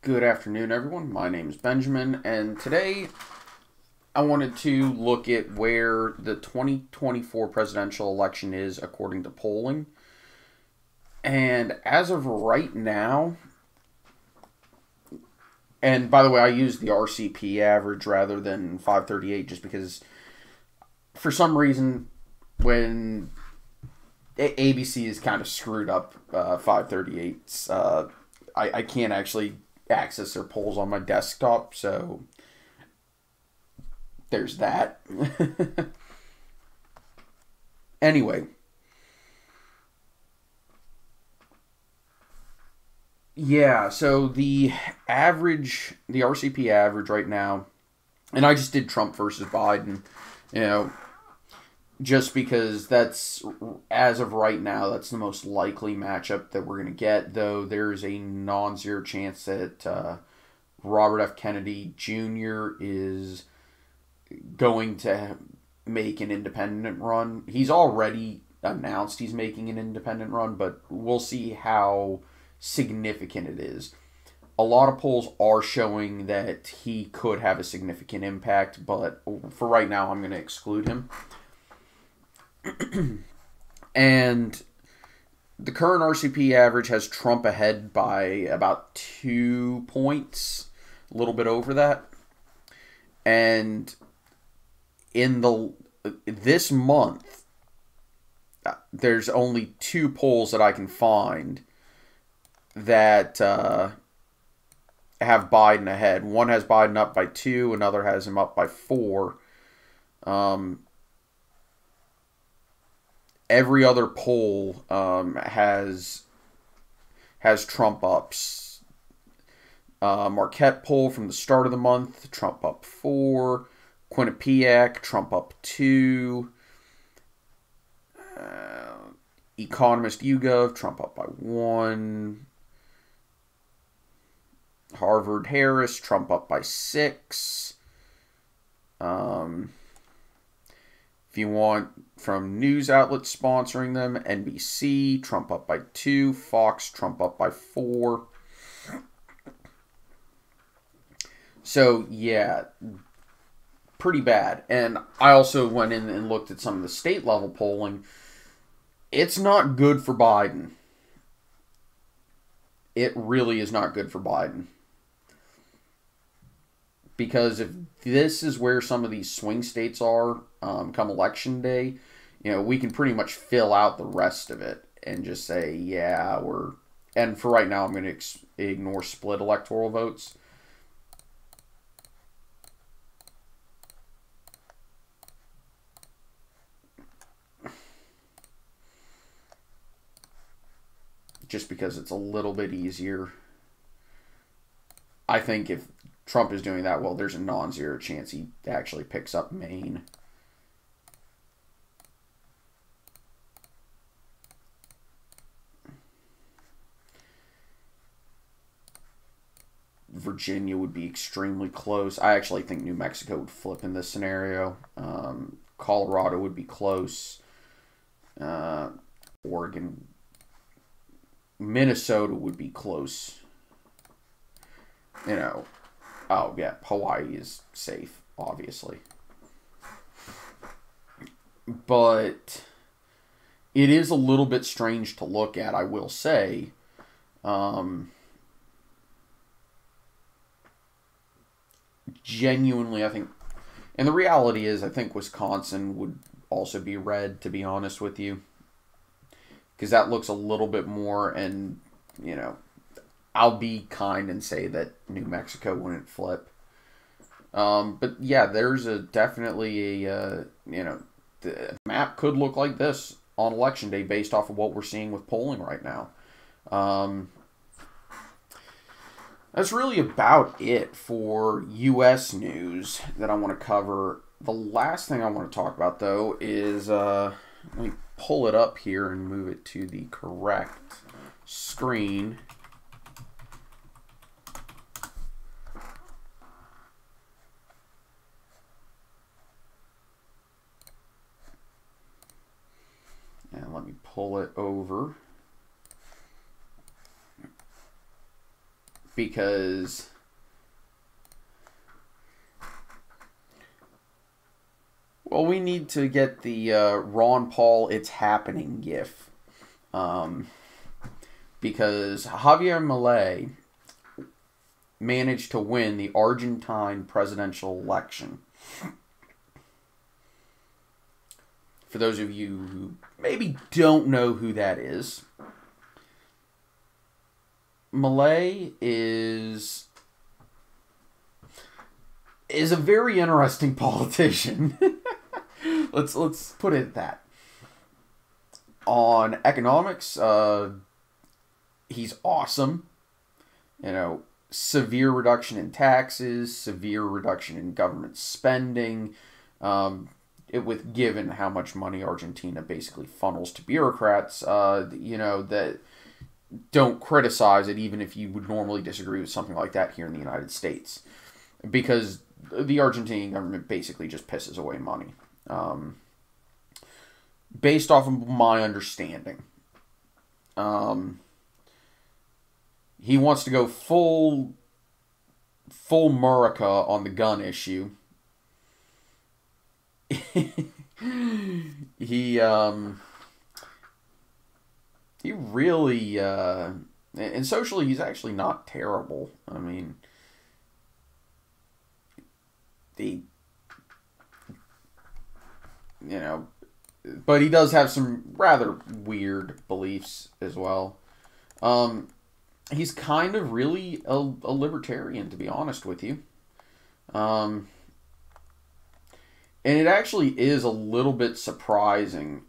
Good afternoon, everyone. My name is Benjamin, and today I wanted to look at where the 2024 presidential election is according to polling. And as of right now, and by the way, I use the RCP average rather than 538 just because for some reason when ABC is kind of screwed up 538's, I can't actually access their polls on my desktop, so there's that. Anyway, yeah, so the average, the RCP average right now, and I just did Trump versus Biden, you know, just because that's, as of right now, that's the most likely matchup that we're going to get, though there's a non-zero chance that Robert F. Kennedy Jr. is going to make an independent run. He's already announced he's making an independent run, but we'll see how significant it is. A lot of polls are showing that he could have a significant impact, but for right now, I'm going to exclude him. And the current RCP average has Trump ahead by about 2 points, a little bit over that. And in this month, there's only 2 polls that I can find that have Biden ahead. One has Biden up by 2, another has him up by 4. Every other poll has Trump ups. Marquette poll from the start of the month, Trump up 4. Quinnipiac, Trump up 2. Economist YouGov, Trump up by 1. Harvard Harris, Trump up by 6. If you want from news outlets sponsoring them, NBC, Trump up by 2. Fox, Trump up by 4. So, yeah, pretty bad. And I also went in and looked at some of the state level polling. It's not good for Biden. It really is not good for Biden. Because if this is where some of these swing states are come election day, we can pretty much fill out the rest of it and just say, yeah, we're... And for right now, I'm going to ignore split electoral votes. Just because it's a little bit easier. I think if Trump is doing that well, there's a non-zero chance he actually picks up Maine. Virginia would be extremely close. I actually think New Mexico would flip in this scenario. Colorado would be close. Oregon, Minnesota would be close. Oh yeah, Hawaii is safe, obviously. But it is a little bit strange to look at, I will say. Genuinely, I think, and the reality is, I think Wisconsin would also be red, to be honest with you. Because that looks a little bit more, and, I'll be kind and say that New Mexico wouldn't flip. But yeah, there's definitely the map could look like this on election day based off of what we're seeing with polling right now. That's really about it for U.S. news that I want to cover. The last thing I want to talk about, though, is let me pull it up here and move it to the correct screen. And let me pull it over because well, we need to get the Ron Paul "It's Happening" gif, because Javier Milei managed to win the Argentine presidential election. For those of you who maybe don't know who that is, Milei is a very interesting politician. let's put it at that. On economics, he's awesome. You know, severe reduction in taxes, severe reduction in government spending. With given how much money Argentina basically funnels to bureaucrats, that don't criticize it, even if you would normally disagree with something like that here in the United States, because the Argentinian government basically just pisses away money. Based off of my understanding, he wants to go full Murica on the gun issue. He really and socially he's actually not terrible. I mean, but he does have some rather weird beliefs as well. He's kind of really a libertarian, to be honest with you. And it actually is a little bit surprising.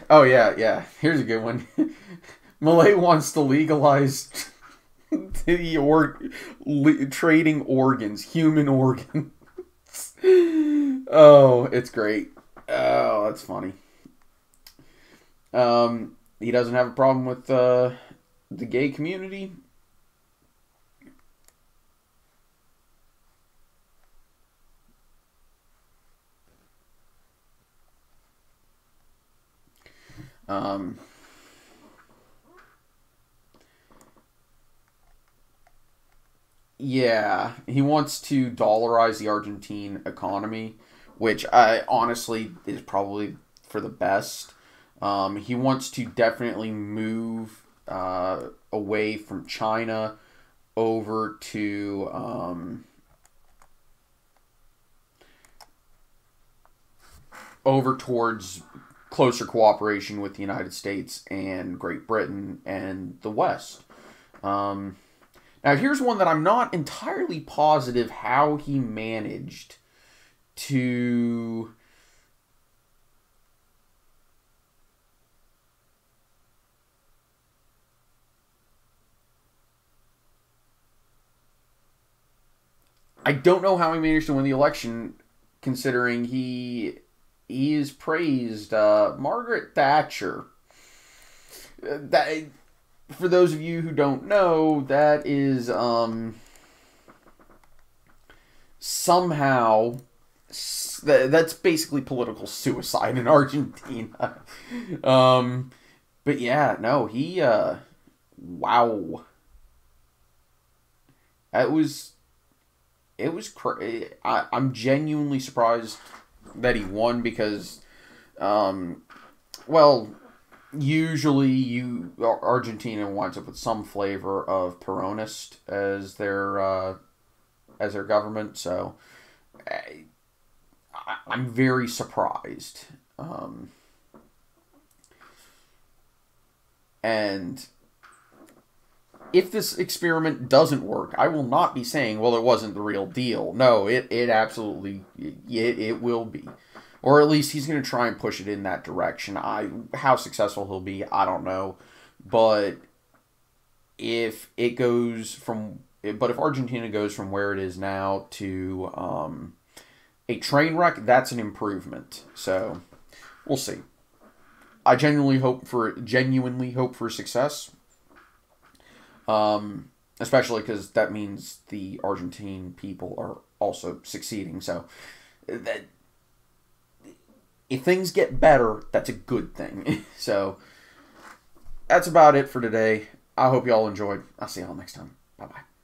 Oh, yeah. Here's a good one. Milei wants to legalize trading organs, human organs. Oh, it's great. Oh, that's funny. He doesn't have a problem with the gay community. Yeah, he wants to dollarize the Argentine economy, which I honestly is probably for the best. He wants to definitely move away from China over to over towards closer cooperation with the United States and Great Britain and the West. Now, here's one that I'm not entirely positive how he managed to... I don't know how he managed to win the election, considering he is praised. Margaret Thatcher. That, for those of you who don't know, that is somehow that's basically political suicide in Argentina. But yeah, no, he wow. It was I'm genuinely surprised that he won because, usually Argentina winds up with some flavor of Peronist as their government, so I'm very surprised. And if this experiment doesn't work, I will not be saying, well, it wasn't the real deal. No, it absolutely, it will be. Or at least he's going to try and push it in that direction. How successful he'll be, I don't know. But if Argentina goes from where it is now to a train wreck, that's an improvement. So, we'll see. I genuinely hope for success. Especially because that means the Argentine people are also succeeding. So, if things get better, that's a good thing. So that's about it for today. I hope y'all enjoyed. I'll see y'all next time. Bye-bye.